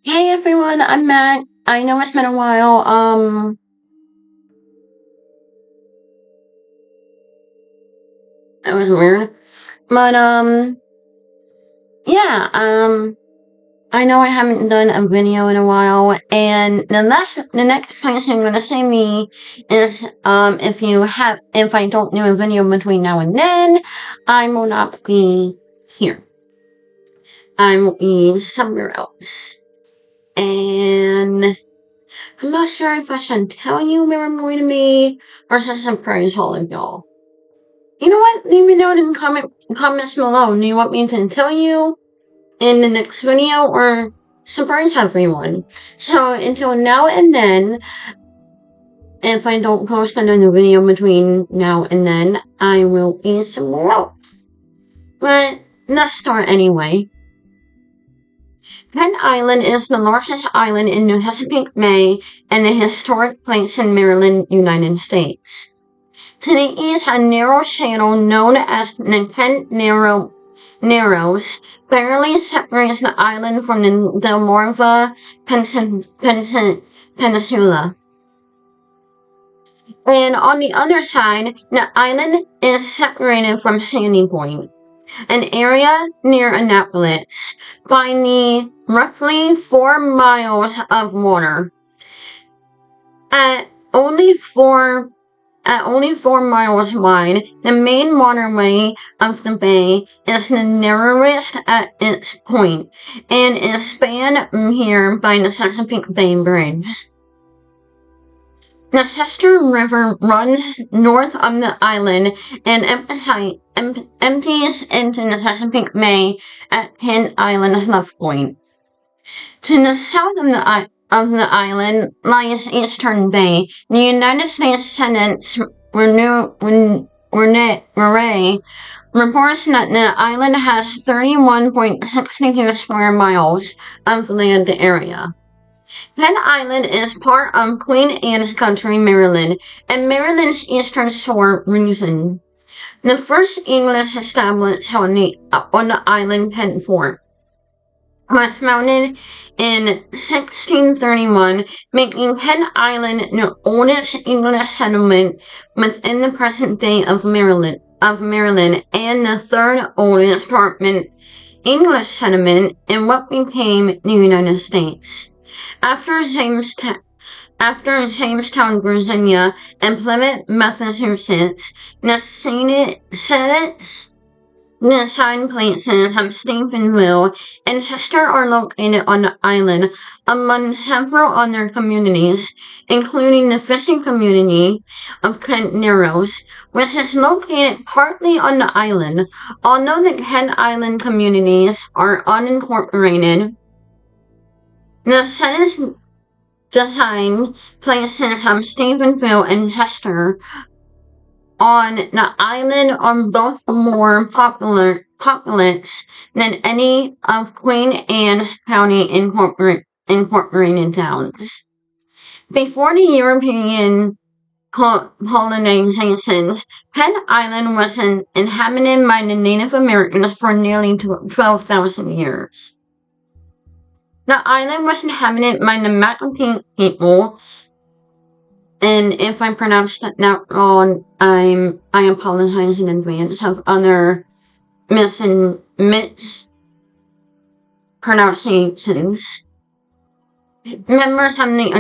Hey everyone, I'm Matt. I know it's been a while. That was weird. But yeah, I know I haven't done a video in a while, and the next place you're gonna see me is if I don't do a video between now and then, I will not be here. I will be somewhere else. And I'm not sure if I should tell you where I'm going to be or just surprise all of y'all. You know what? Leave me know in the comments below. Do you want me to tell you in the next video or surprise everyone? So until now and then, if I don't post another video between now and then, I will be somewhere else. But let's start anyway. Penn Island is the largest island in the Chesapeake Bay and a historic place in Maryland, United States. To the east, a narrow channel known as the Penn Narrows barely separates the island from the Delmarva Peninsula. And on the other side, the island is separated from Sandy Point, an area near Annapolis, by the roughly 4 miles of water. At only 4 miles wide, the main waterway of the bay is the narrowest at its point, and is spanned here by the Chesapeake Bay Bridge. The Chester River runs north of the island and empties into the Chesapeake Bay at Penn Island's left point. To the south of the island lies Eastern Bay. The United States Senate's Murray reports that the island has 31.62 square miles of land area. Penn Island is part of Queen Anne's County, Maryland, and Maryland's Eastern Shore region. The first English established on the island Penn Fort was founded in 1631, making Penn Island the oldest English settlement within the present day of Maryland, and the third oldest permanent English settlement in what became the United States. After Jamestown, Virginia, and Plymouth, Massachusetts, the Senate's design places of Stephenville and Chester are located on the island, among several other communities, including the fishing community of Kent Narrows, which is located partly on the island. Although the Kent Island communities are unincorporated, the Senate's design places of Stephenville and Chester on the island are both more populous than any of Queen Anne's County incorporated towns. Before the European colonizations, Penn Island was inhabited by the Native Americans for nearly 12,000 years. The island was inhabited by the Macapee people, and if I pronounced that wrong, I apologize in advance of other mispronunciations. Members of the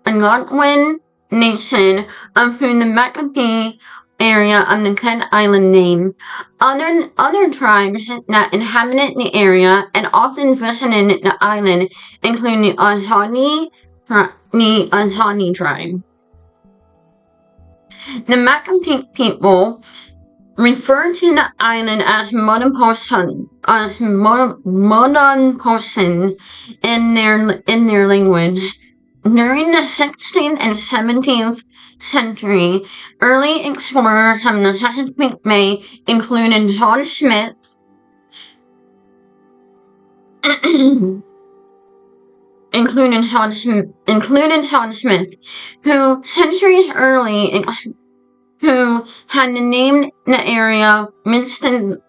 Algonquin Nation, of whom the Macapee area of the Kent Island name. Other tribes that inhabited the area and often visited the island include the Azani tribe. The Macapee people refer to the island as Monoposin in their language. During the 16th and 17th century, early explorers of the Chesapeake Bay included John Smith, who centuries early who had named the area Winston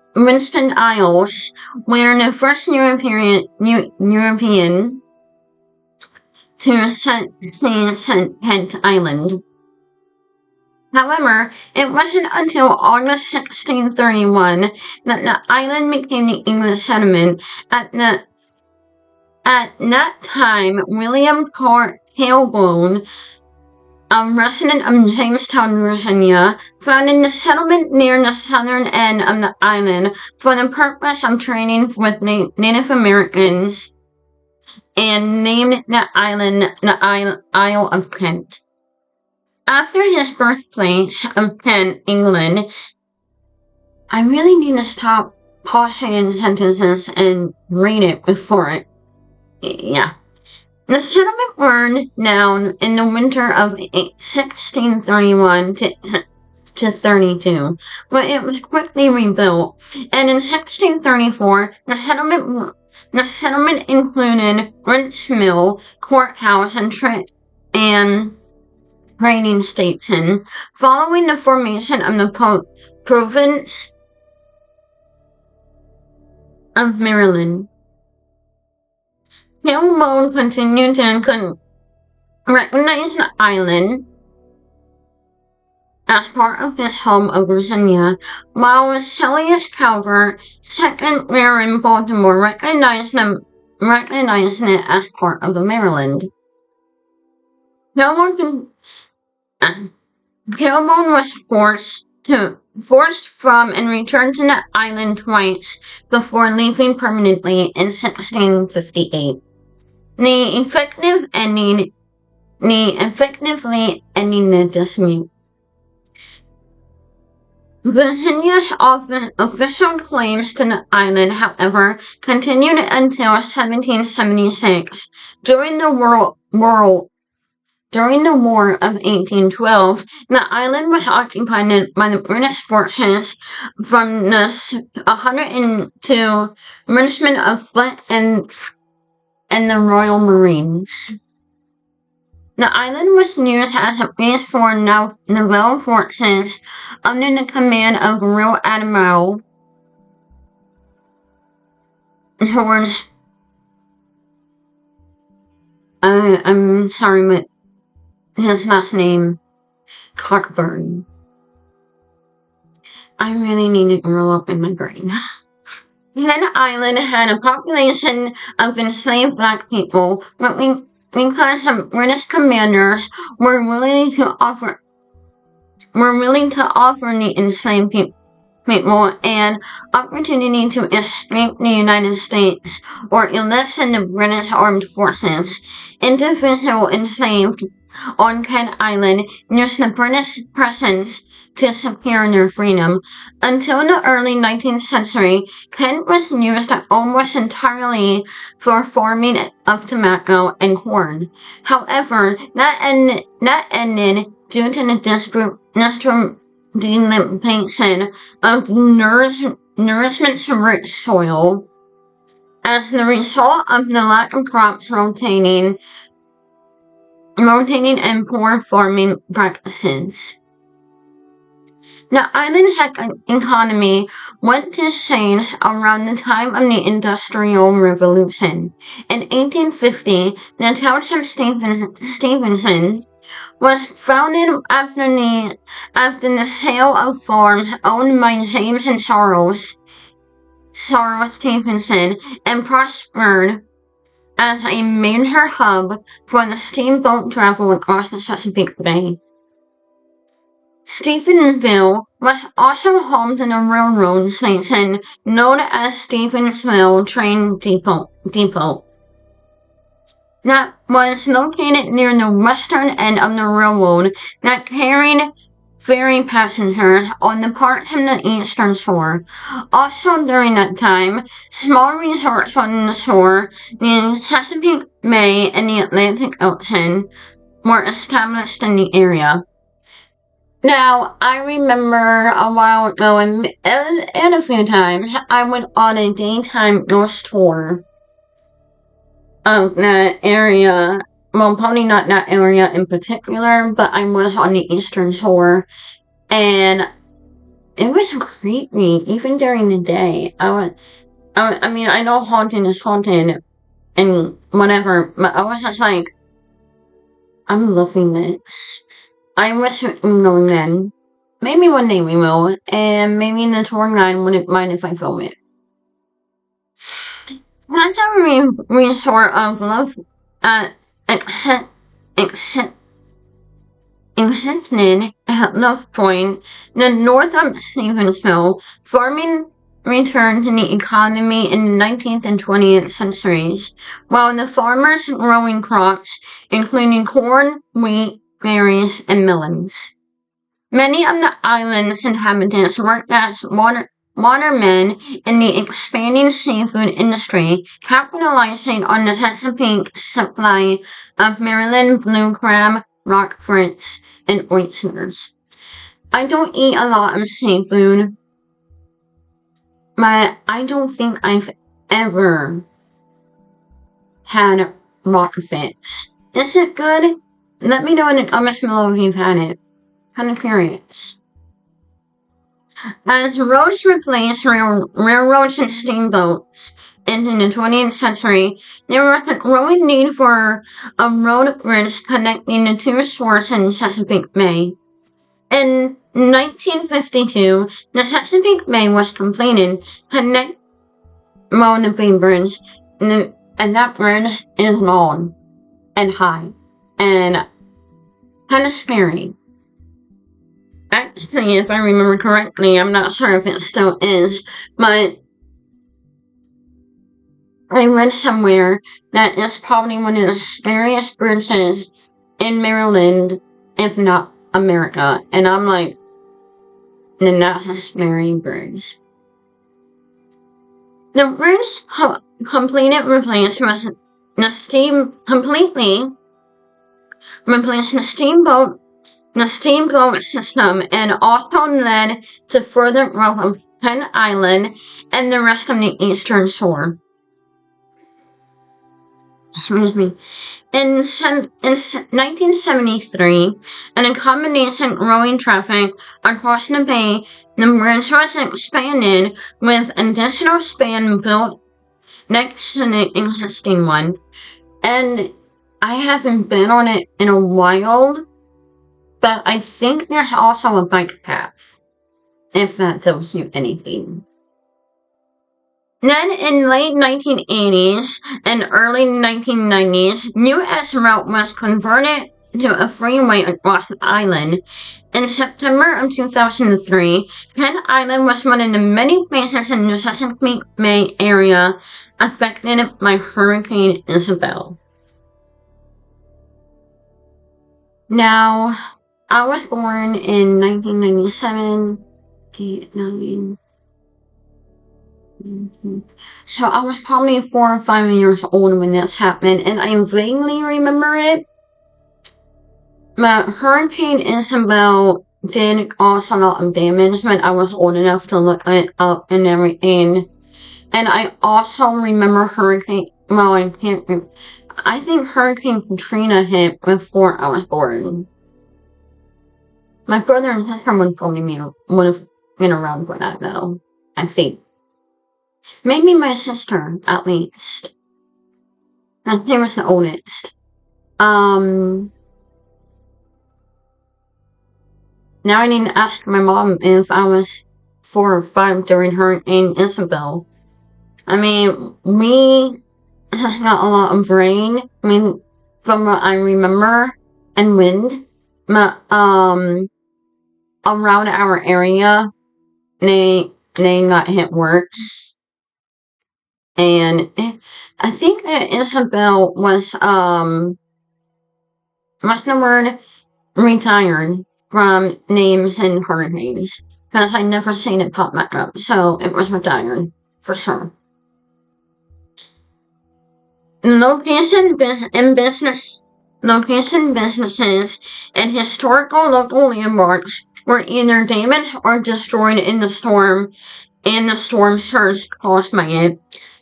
Isles, where the first European to see St. Kent Island. However, it wasn't until August 1631 that the island became the English settlement. At that time, William Tailbone, a resident of Jamestown, Virginia, founded the settlement near the southern end of the island for the purpose of trading with Native Americans and named the island the Isle of Kent. After his birthplace of Kent, England, I really need to stop pausing in sentences and read it before it. Yeah. The settlement burned down in the winter of 1631 to 32, but it was quickly rebuilt. And in 1634, the settlement included Greenwich Mill, courthouse, and training station. Following the formation of the province of Maryland, Tailbone continued to recognize the island as part of his home of Virginia, while Silas Calvert, second mayor in Baltimore, recognizing it as part of the Maryland. Tailbone was forced from and returned to the island twice before leaving permanently in 1658. The effectively ending the dispute. Virginia's official claims to the island, however, continued until 1776. During the War of 1812, the island was occupied by the British forces from the 102 Regiment of Foot and the Royal Marines. The island was used as a base for naval forces under the command of Rear Admiral George. I'm sorry, but his last name, Cockburn. I really need to grow up in my brain. The island had a population of enslaved black people, but because some British commanders were willing to offer the enslaved people an opportunity to escape the United States or enlist in the British Armed Forces. Individuals enslaved on Kent Island used the British presence to secure their freedom. Until the early 19th century, Kent was used almost entirely for farming of tobacco and corn. However, that ended due to the delimitation of nourishment-rich soil as the result of the lack of crops rotating and poor farming practices. The island's economy went to change around the time of the Industrial Revolution. In 1850, the township Stevenson was founded after the sale of farms owned by James and Charles Stevenson, and prospered as a major hub for the steamboat travel across the Chesapeake Bay. Stephenville was also home to the railroad station known as Stevensville Train Depot that was located near the western end of the railroad that carried ferry passengers on the part from the eastern shore. Also during that time, small resorts on the shore, the Chesapeake Bay and the Atlantic Ocean, were established in the area. Now, I remember a while ago, and a few times, I went on a daytime ghost tour of that area. Well, probably not that area in particular, but I was on the eastern shore, and it was creepy, even during the day. I mean, I know haunting is haunting, and whatever, but I was just like, I'm loving this. I wish we know then. Maybe one day we will, and maybe in the tour guide wouldn't mind if I film it. That's a resort of love, except, except, existed at Love Point, the north of Stevensville. Farming returned to the economy in the 19th and 20th centuries, while the farmers growing crops, including corn, wheat, berries, and melons. Many of the island's inhabitants worked as watermen in the expanding seafood industry, capitalizing on the Chesapeake supply of Maryland blue crab, rock frits, and oysters. I don't eat a lot of seafood, but I don't think I've ever had rock frits. Is it good? Let me know in the comments below if you've had it. Kind of curious. As roads replaced railroads and steamboats in the 20th century, there was a growing need for a road bridge connecting the two shores in Chesapeake Bay. In 1952, the Chesapeake Bay was completed, connecting the Bay Bridge, and that bridge is long and high and kind of scary. Actually, if I remember correctly, I'm not sure if it still is, but I read somewhere that it's probably one of the scariest bridges in Maryland, if not America. And I'm like, then that's a scary bridge. The bridge completely replaced the steamboat system, and also led to further growth of Penn Island and the rest of the eastern shore. Excuse me. In 1973, an accommodation growing traffic across the bay, the bridge was expanded with additional span built next to the existing one. And I haven't been on it in a while, but I think there's also a bike path, if that tells you anything. Then in late 1980s and early 1990s, US Route was converted to a freeway across the island. In September of 2003, Penn Island was one of the many places in the Chesapeake Bay area affected by Hurricane Isabel. Now, I was born in 1997, 8, 9. So I was probably 4 or 5 years old when this happened, and I vaguely remember it. But Hurricane Isabel did cause a lot of damage when I was old enough to look it up and everything. And I also remember I think Hurricane Katrina hit before I was born. My brother and sister would have been around for that though, I think. Maybe my sister, at least. I think was the oldest. Now I need to ask my mom if I was 4 or 5 during Hurricane Isabel. I mean, we just got a lot of rain. I mean, from what I remember, and wind. But, around our area, they got hit worse. And I think that Isabel was what's the word? Retired from names and hurricanes. Because I never seen it pop back up. So it was retired, for sure. Location businesses and historical local landmarks were either damaged or destroyed in the storm, and the storm surge caused by it.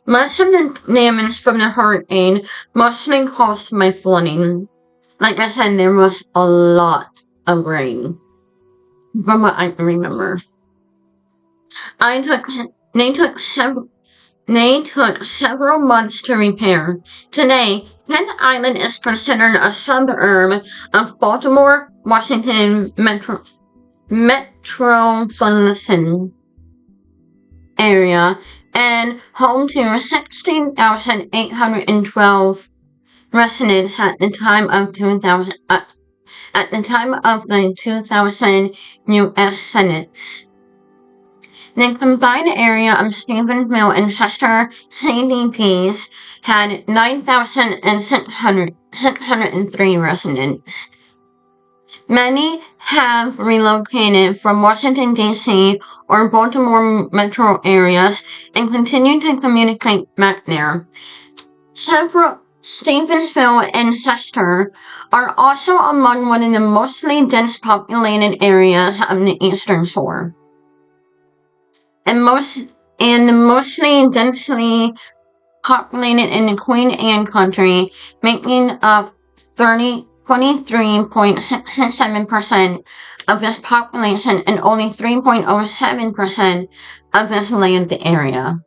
Much of the damage from the hurricane mostly caused by flooding. Like I said, there was a lot of rain, from what I can remember. They took several months to repair. Today, Penn Island is considered a suburb of Baltimore, Washington metropolitan area and home to 16,812 residents at the time of 2000 at the time of the 2000 U.S. Census. The combined area of Stephenville and Chester CDPs had 9,603 residents. Many have relocated from Washington, D.C. or Baltimore metro areas and continue to communicate back there. Several Stevensville and Chester are also among one of the mostly dense populated areas of the Eastern Shore. And mostly densely populated in the Queen Anne country, making up 23.67% of its population and only 3.07% of its land area.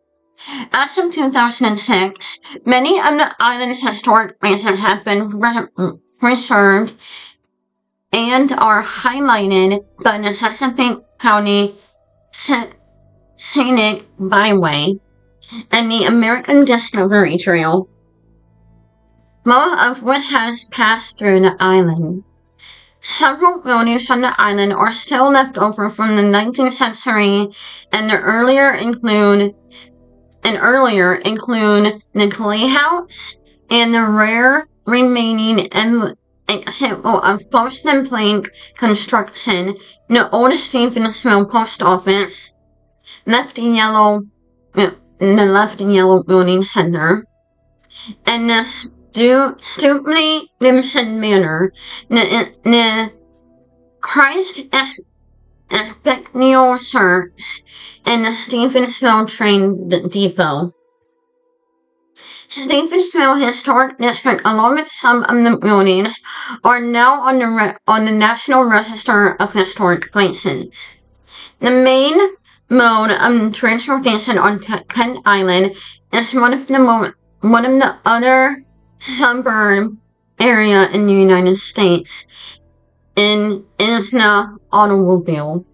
As of 2006, many of the island's historic places have been preserved and are highlighted by the Chesapeake County Scenic Byway and the American Discovery Trail, most of which has passed through the island. Several buildings from the island are still left over from the 19th century, and earlier include the Clay House and the rare remaining example of post and plank construction, the old Stevensville Post Office, the left in yellow building center, and the Stupely Gibson Manor, the Christ Episcopal Church, and the Stevensville Train Depot. Stevensville Historic District, along with some of the buildings, are now on the National Register of Historic Places. The main mode of transportation on Penn Island is one of the other suburb area in the United States, and is the automobile.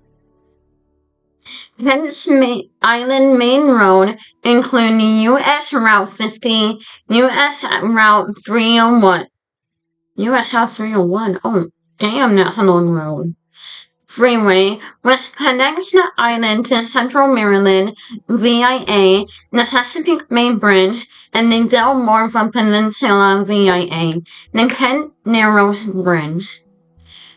Penn Island Main Road include the U.S. Route 50, U.S. Route 301. U.S. Route 301? Oh, damn, that's a long road. Freeway, which connects the island to Central Maryland VIA, the Chesapeake Bay Bridge, and the Delmarva Peninsula VIA, the Kent Narrows Bridge.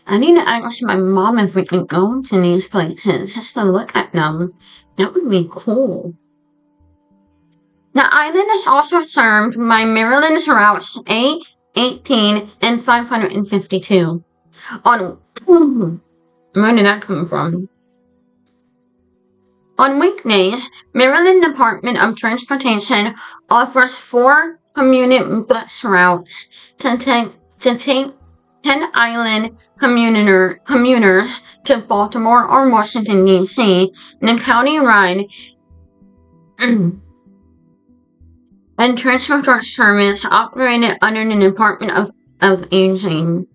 I need to ask my mom if we can go to these places just to look at them. That would be cool. The island is also served by Maryland's routes 8, 18, and 552. Where did that come from? On weekdays, Maryland Department of Transportation offers 4 commuter bus routes to take Penn Island commuters to Baltimore or Washington, D.C., the county ride and transport service operated under the Department of Aging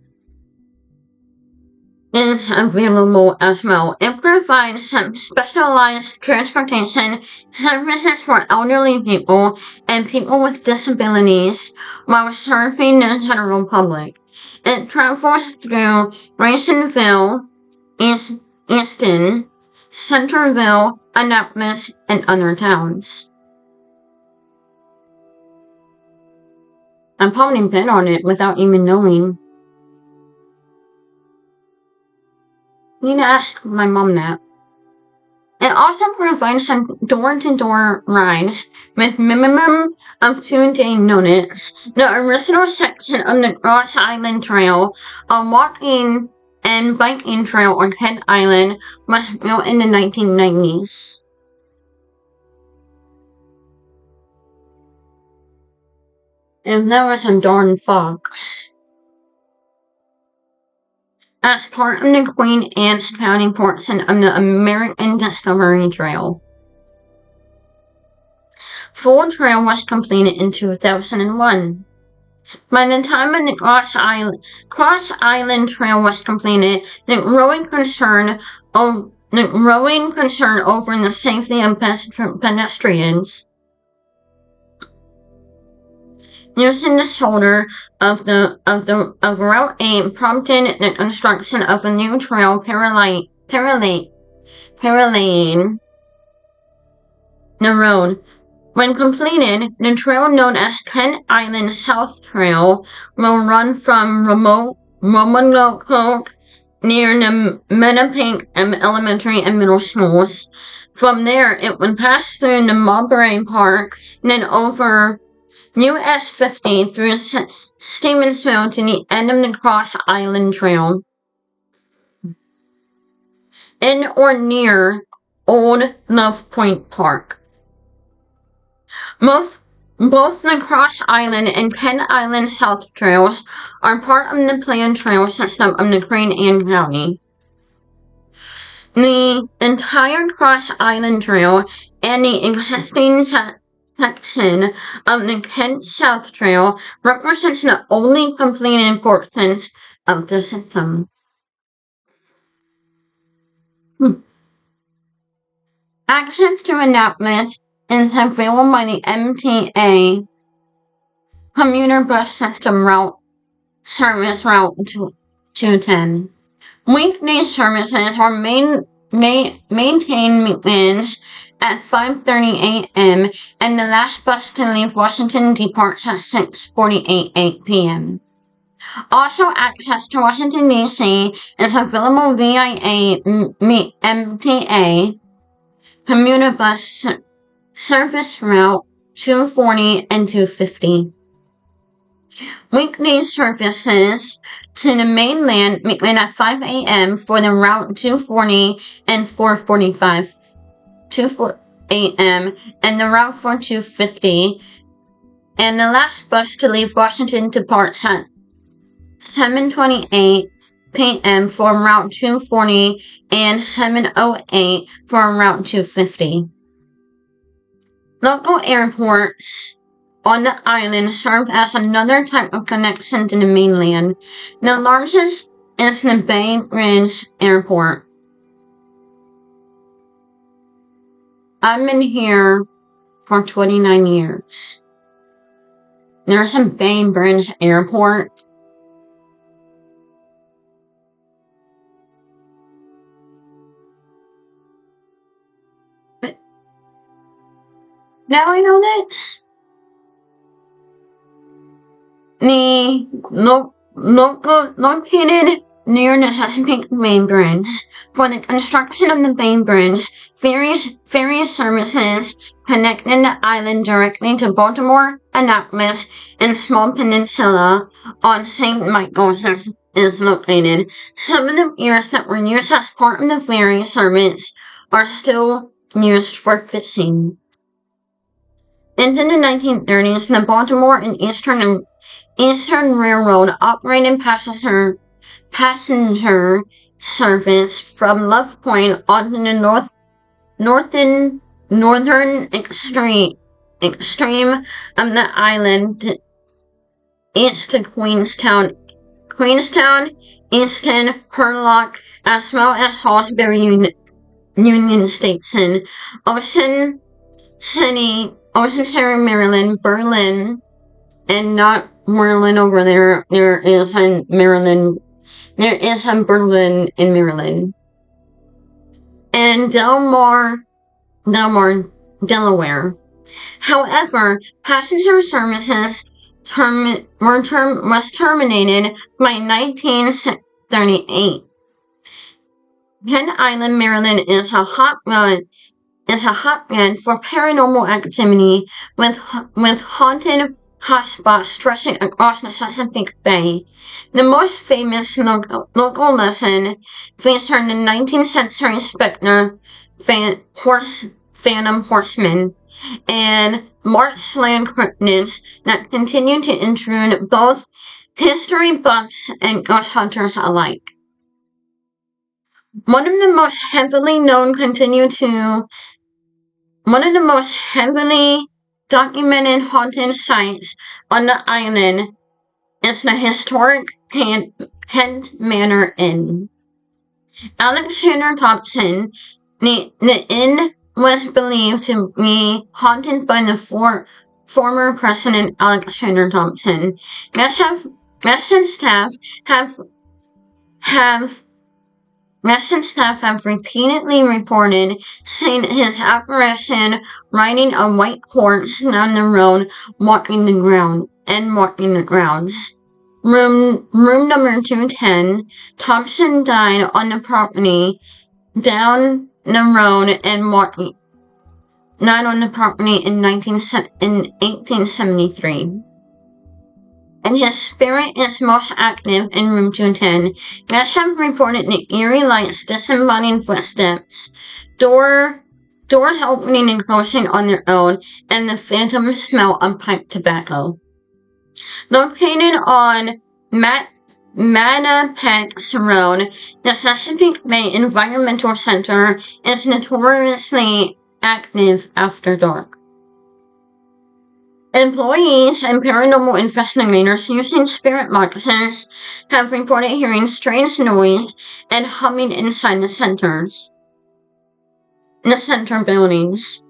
is available as well. It provides some specialized transportation services for elderly people and people with disabilities while serving the general public. It travels through Raysonville, Easton, Centerville, Annapolis, and other towns. I've probably been on it without even knowing. I need to ask my mom that. It also provides some door-to-door rides with minimum of 2-day notice. The original section of the Cross Island Trail, a walking and biking trail on Penn Island, was built in the 1990s. And there was a darn fox. As part of the Queen Anne's County portion of the American Discovery Trail. Full trail was completed in 2001. By the time of the Cross Island Trail was completed, the growing concern over the safety of pedestrians using the shoulder of Route 8 prompted the construction of a new trail paralleling the road. When completed, the trail known as Kent Island South Trail will run from Roanoke near the Mattapank Elementary and Middle Schools. From there, it would pass through the Mulberry Park, then over US 50 through Stevensville to the end of the Cross Island Trail. In or near Old Love Point Park. Both the Cross Island and Kent Island South Trails are part of the planned trail system of the Queen Anne County. The entire Cross Island Trail and the existing section of the Kent South Trail represents the only completed portions of the system. Access to Annapolis is available by the MTA commuter bus system service route 210. Weekday services are maintained weekends at 5:30 a.m. and the last bus to leave Washington departs at 6:48 p.m. Also, access to Washington, D.C. is available via MTA commuter bus service route 240 and 250. Weekday services to the mainland weekend at 5 a.m. for the route 240 and 4:45 a.m. and the route for 250. And the last bus to leave Washington departs at 7:28 p.m. for route 240 and 7:08 for route 250. Local airports on the island serve as another type of connection to the mainland. The largest is the Bay Bridge Airport. I've been here for 29 years. There's a Bay Bridge Airport. But now I know this. Located near the Chesapeake Bay Bridge. For the construction of the Bay Bridge, ferry services connecting the island directly to Baltimore, Annapolis, and small peninsula on St. Michael's is located. Some of the piers that were used as part of the ferry service are still used for fishing. Into the 1930s, the Baltimore and Eastern Railroad operated passenger service from Love Point onto the northern extreme of the island, east to Queenstown, Easton, Hurlock, as well as Salisbury Union Station, Ocean City, Maryland, Berlin, and not Maryland over there. There is a Berlin in Maryland. And Delmar, Delaware. However, passenger services was terminated by 1938. Kent Island, Maryland is a hotbed for paranormal activity with haunted hotspots stretching across the Chesapeake Bay. The most famous local lesson featured the 19th century specter Phantom Horseman and marshland cryptids that continue to intrude both history buffs and ghost hunters alike. One of the most heavily documented haunted sites on the island is the historic Kent Manor Inn. Alexander Thompson, the inn was believed to be haunted by the former President Alexander Thompson. Guest and staff have repeatedly reported seeing his apparition riding a white horse down the road, walking the grounds. Room number 210, Thompson died on the property down the road and walking died on the property in 1873. And his spirit is most active in room 210. Guests have reported the eerie lights, disembodied footsteps, doors opening and closing on their own, and the phantom smell of pipe tobacco. Located on Mattapax Road, the Chesapeake Bay Environmental Center is notoriously active after dark. Employees and paranormal investigators using spirit boxes have reported hearing strange noise and humming inside the center buildings,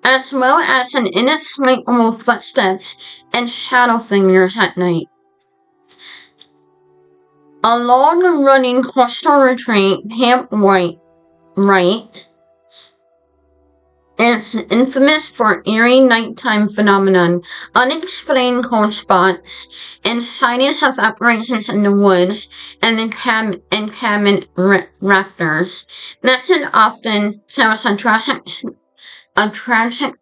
as well as an inexplicable footsteps and shadow figures at night. A long-running coastal retreat, Camp Wright, is infamous for eerie nighttime phenomenon, unexplained cold spots, and sightings of apparitions in the woods and the cabin rafters. Lesson often tells a tragic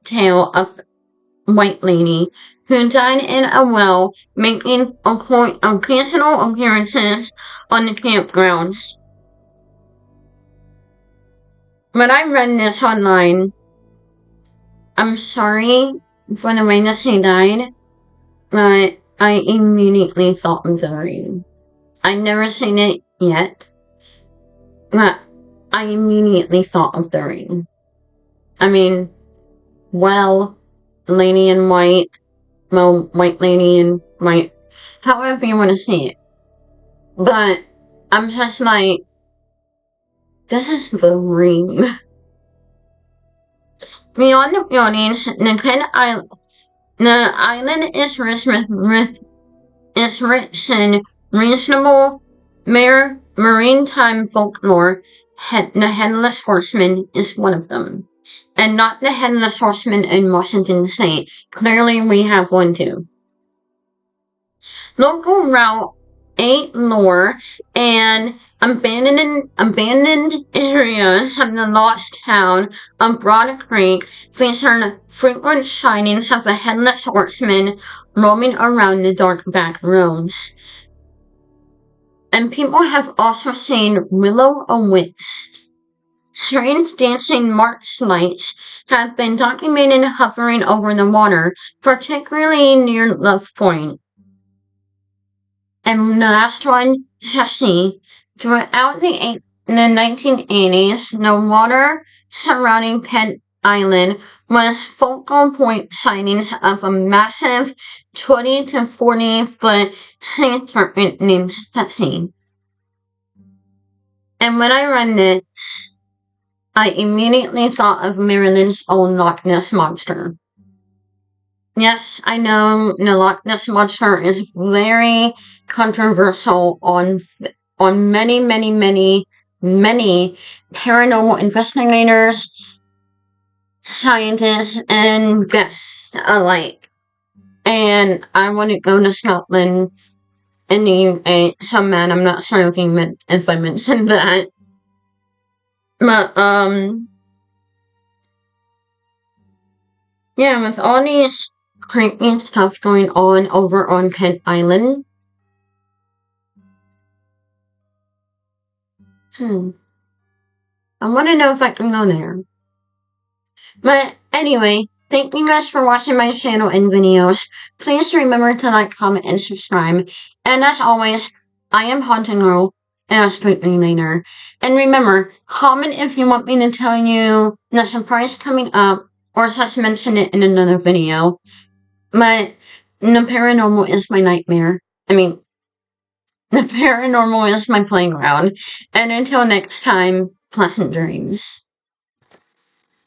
tale of White Lady who died in a well, making occasional appearances on the campgrounds. When I read this online, I'm sorry for the way that she died, but I immediately thought of The Ring. I've never seen it yet, but I immediately thought of The Ring. I mean, Lady in White, White Lady in White, however you want to see it. But I'm just like, this is The Ring. Beyond the buildings, the island is rich in reasonable maritime folklore. The Headless Horseman is one of them. And not the Headless Horseman in Washington State. Clearly we have one too. Local Route 8 lore and abandoned areas of the lost town of Broad Creek feature frequent sightings of a Headless Horseman roaming around the dark back roads. And people have also seen Will-O-Wisps. Strange dancing March lights have been documented hovering over the water, particularly near Love Point. And the last one, Jessie. Throughout the 1980s, the water surrounding Pet Island was focal point sightings of a massive 20 to 40 foot sea serpent named Jessie. And when I read this, I immediately thought of Maryland's own Loch Ness Monster. Yes, I know the Loch Ness Monster is very controversial on many paranormal investigators, scientists, and guests alike. And I want to go to Scotland in the UK. So man, I'm not sure if I mentioned that. But yeah, with all these creepy stuff going on over on Kent Island. I want to know if I can go there. But anyway, thank you guys for watching my channel and videos. Please remember to like, comment, and subscribe. And as always, I am Haunted Girl, and I'll speak to you later. And remember, comment if you want me to tell you the surprise coming up, or just mention it in another video. But the paranormal is my nightmare. I mean, the paranormal is my playground. And until next time, pleasant dreams.